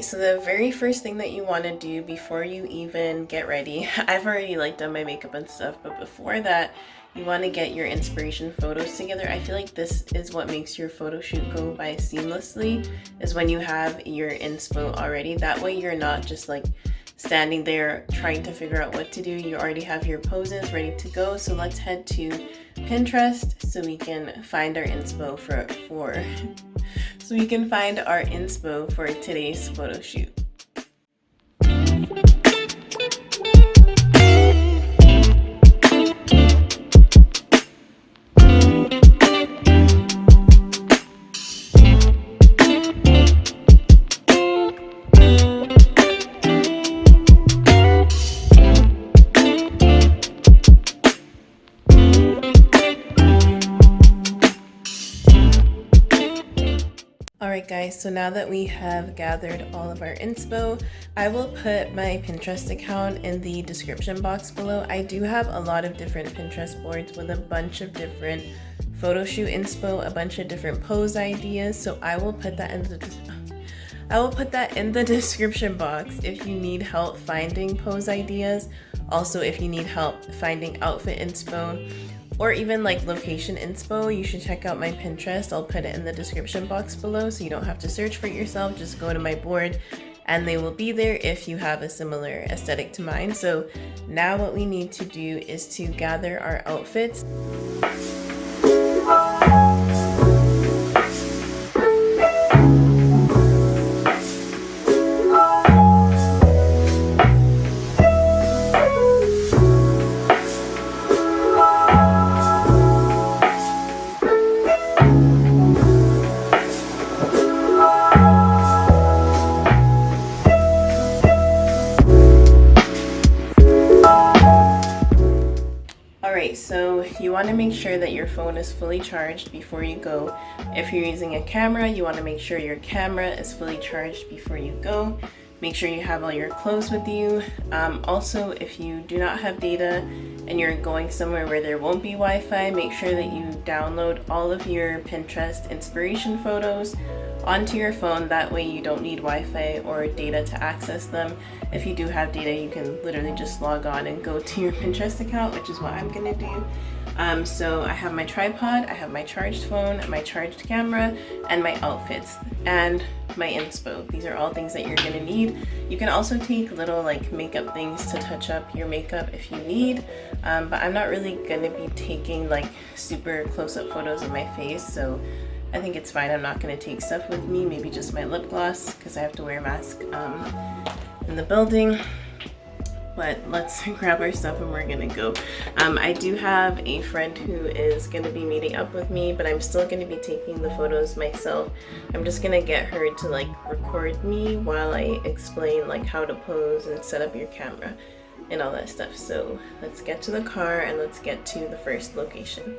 so the very first thing that you want to do before you even get ready, I've already like done my makeup and stuff, but before that, you want to get your inspiration photos together. I feel like this is what makes your photo shoot go by seamlessly, is when you have your inspo already. That way you're not just like standing there trying to figure out what to do. You already have your poses ready to go. So let's head to Pinterest so we can find our inspo for today's photo shoot. Alright guys, so now that we have gathered all of our inspo, I will put my Pinterest account in the description box below. I do have a lot of different Pinterest boards with a bunch of different photo shoot inspo, a bunch of different pose ideas, so I will put that in the description box if you need help finding pose ideas. Also, if you need help finding outfit inspo, or even like location inspo, you should check out my Pinterest. I'll put it in the description box below so you don't have to search for it yourself. Just go to my board and they will be there if you have a similar aesthetic to mine. So now what we need to do is to gather our outfits. So you want to make sure that your phone is fully charged before you go. If you're using a camera, you want to make sure your camera is fully charged before you go. Make sure you have all your clothes with you. Also, if you do not have data and you're going somewhere where there won't be Wi-Fi, make sure that you download all of your Pinterest inspiration photos onto your phone. That way you don't need Wi-Fi or data to access them. If you do have data, you can literally just log on and go to your Pinterest account, which is what I'm gonna do. So I have my tripod, I have my charged phone, my charged camera, and my outfits, and my inspo. These are all things that you're gonna need. You can also take little like makeup things to touch up your makeup if you need, but I'm not really gonna be taking like super close-up photos of my face, so I think it's fine. I'm not gonna take stuff with me, maybe just my lip gloss because I have to wear a mask in the building. But let's grab our stuff and we're gonna go. I do have a friend who is gonna be meeting up with me, but I'm still gonna be taking the photos myself. I'm just gonna get her to like record me while I explain like how to pose and set up your camera and all that stuff. So let's get to the car and let's get to the first location.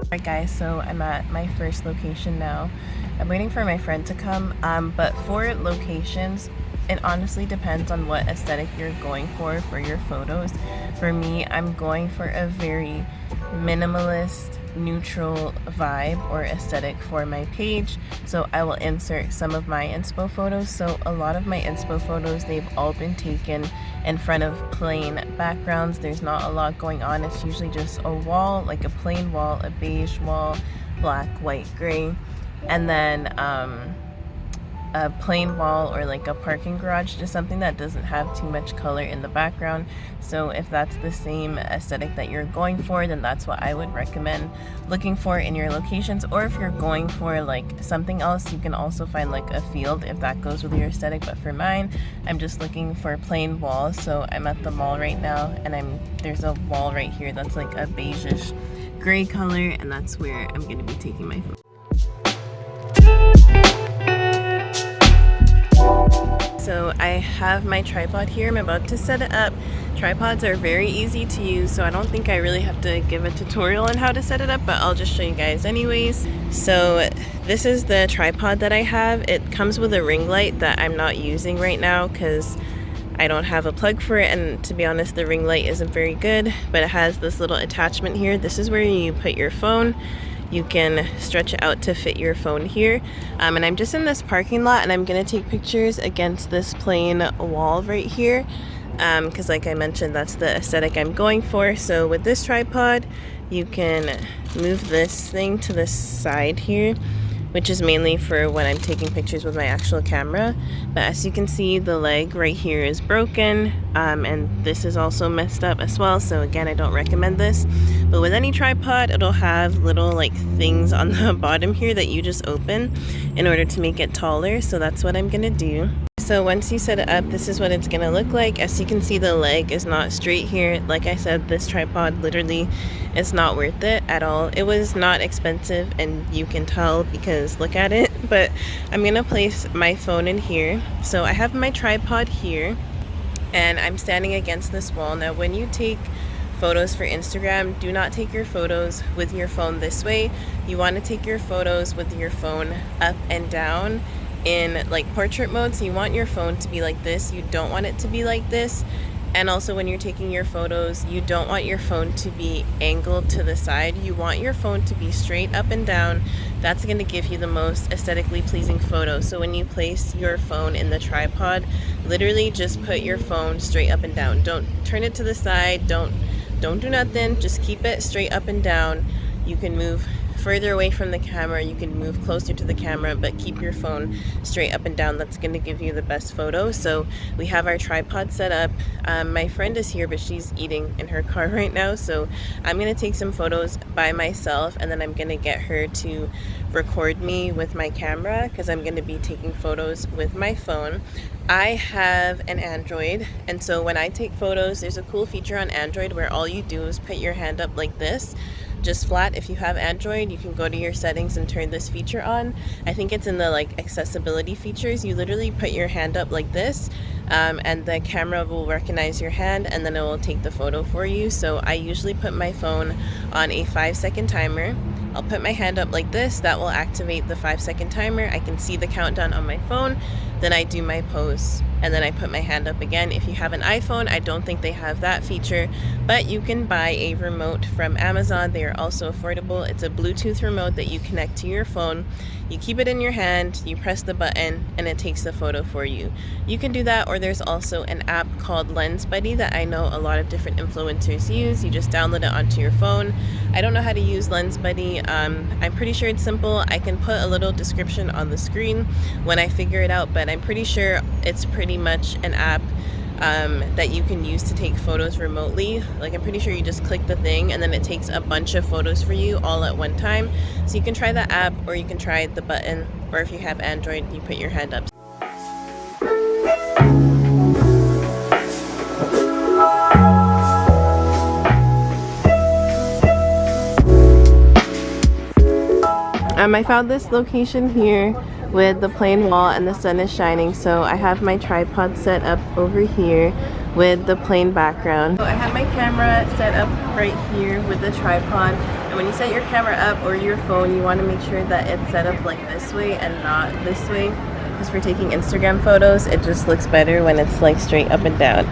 Alright guys, so I'm at my first location now. I'm waiting for my friend to come, but for locations, it honestly depends on what aesthetic you're going for your photos. For me, I'm going for a very minimalist, neutral vibe or aesthetic for my page, so I will insert some of my inspo photos. So a lot of my inspo photos, they've all been taken in front of plain backgrounds. There's not a lot going on. It's usually just a wall, like a plain wall, a beige wall, black, white, gray, and then a plain wall or like a parking garage, just something that doesn't have too much color in the background. So if that's the same aesthetic that you're going for, then that's what I would recommend looking for in your locations. Or if you're going for like something else, you can also find like a field if that goes with your aesthetic. But for mine, I'm just looking for plain walls. So I'm at the mall right now, and there's a wall right here that's like a beigeish gray color, and that's where I'm going to be taking my photo. so I have my tripod here. I'm about to set it up. Tripods are very easy to use, so I don't think I really have to give a tutorial on how to set it up, but I'll just show you guys anyways. So this is the tripod that I have. It comes with a ring light that I'm not using right now because I don't have a plug for it, and to be honest, the ring light isn't very good, but it has this little attachment here. This is where you put your phone. You can stretch it out to fit your phone here. And I'm just in this parking lot, and I'm gonna take pictures against this plain wall right here, because like I mentioned, that's the aesthetic I'm going for. So with this tripod, you can move this thing to the side here, which is mainly for when I'm taking pictures with my actual camera. But as you can see, the leg right here is broken, and this is also messed up as well, so again, I don't recommend this. But with any tripod, it'll have little like things on the bottom here that you just open in order to make it taller, so that's what I'm gonna do. So once you set it up, this is what it's gonna look like. As you can see, the leg is not straight here. Like I said, this tripod literally is not worth it at all. It was not expensive, and you can tell because look at it. But I'm gonna place my phone in here. So I have my tripod here, and I'm standing against this wall. Now when you take photos for Instagram, do not take your photos with your phone this way. You want to take your photos with your phone up and down in like portrait mode. So you want your phone to be like this, you don't want it to be like this. And also when you're taking your photos, you don't want your phone to be angled to the side. You want your phone to be straight up and down. That's going to give you the most aesthetically pleasing photo. So when you place your phone in the tripod, literally just put your phone straight up and down. Don't turn it to the side, don't do nothing, just keep it straight up and down. You can move further away from the camera, you can move closer to the camera, but keep your phone straight up and down. That's going to give you the best photo. So we have our tripod set up. My friend is here, but she's eating in her car right now, so I'm going to take some photos by myself, and then I'm going to get her to record me with my camera because I'm going to be taking photos with my phone. I have an Android, and so when I take photos, there's a cool feature on Android where all you do is put your hand up like this, just flat. If you have Android, you can go to your settings and turn this feature on. I think it's in the like accessibility features. You literally put your hand up like this, and the camera will recognize your hand, and then it will take the photo for you. So I usually put my phone on a 5-second timer. I'll put my hand up like this, that will activate the 5-second timer. I can see the countdown on my phone, then I do my pose, and then I put my hand up again. If you have an iPhone, I don't think they have that feature, but you can buy a remote from Amazon. They are also affordable. It's a Bluetooth remote that you connect to your phone. You keep it in your hand, you press the button, and it takes the photo for you. You can do that, or there's also an app called Lens Buddy that I know a lot of different influencers use. You just download it onto your phone. I don't know how to use Lens Buddy. I'm pretty sure it's simple. I can put a little description on the screen when I figure it out, but I'm pretty sure it's pretty much an app that you can use to take photos remotely. Like, I'm pretty sure you just click the thing and then it takes a bunch of photos for you all at one time. So you can try that app, or you can try the button, or if you have Android, you put your hand up. I found this location here with the plain wall and the sun is shining, so I have my tripod set up over here with the plain background. So I have my camera set up right here with the tripod, and when you set your camera up or your phone, you want to make sure that it's set up like this way and not this way, because for taking Instagram photos, it just looks better when it's like straight up and down.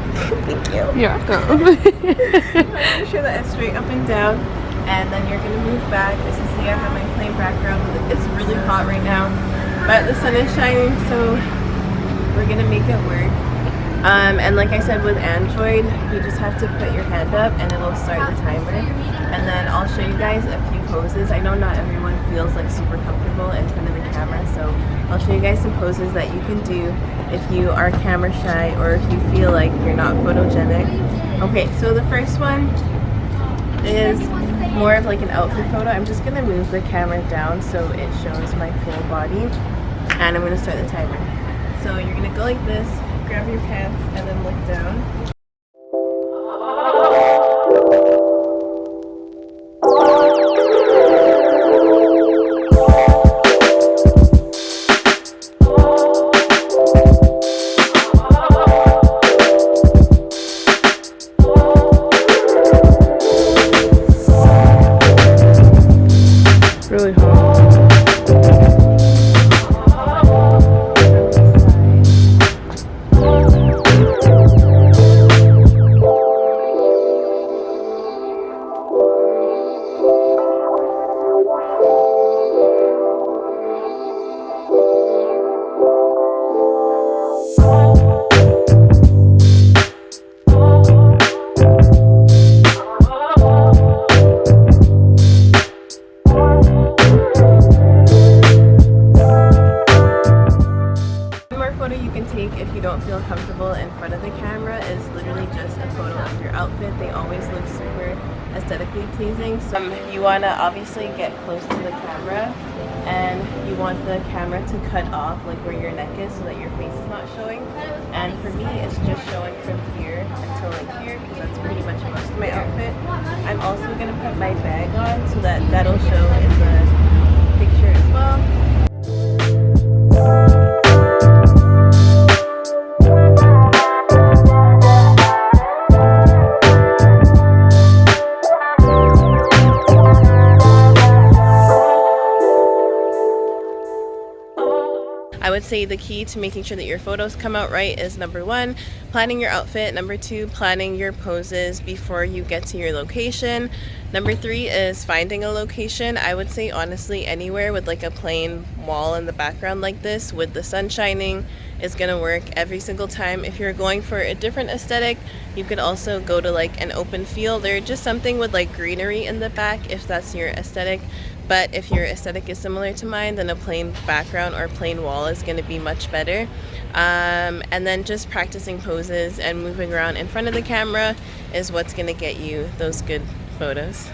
Thank you. You're welcome. Make sure that it's straight up and down, and then you're going to move back. As you see, I have my plain background. It's really hot right now, but the sun is shining, so we're gonna make it work. And like I said, with Android, you just have to put your hand up and it'll start the timer, and then I'll show you guys a few poses. I know not everyone feels like super comfortable in front of the camera, so I'll show you guys some poses that you can do if you are camera shy or if you feel like you're not photogenic. Okay, so the first one is more of like an outfit photo. I'm just gonna move the camera down so it shows my full body, and I'm gonna start the timer. So you're gonna go like this, grab your pants, and then look down. possible in front of the camera is literally just a photo of your outfit. They always look super aesthetically pleasing. So you want to obviously get close to the camera, and you want the camera to cut off like where your neck is so that your face is not showing. And for me, it's just showing from here until like here, because that's pretty much most of my outfit. I'm also going to put my bag on so that that'll show in the picture as well. I would say the key to making sure that your photos come out right is number 1, planning your outfit. Number 2, planning your poses before you get to your location. Number 3 is finding a location. I would say honestly anywhere with like a plain wall in the background like this with the sun shining is gonna work every single time. If you're going for a different aesthetic, you could also go to like an open field or just something with like greenery in the back if that's your aesthetic. But if your aesthetic is similar to mine, then a plain background or plain wall is going to be much better. And then just practicing poses and moving around in front of the camera is what's going to get you those good photos.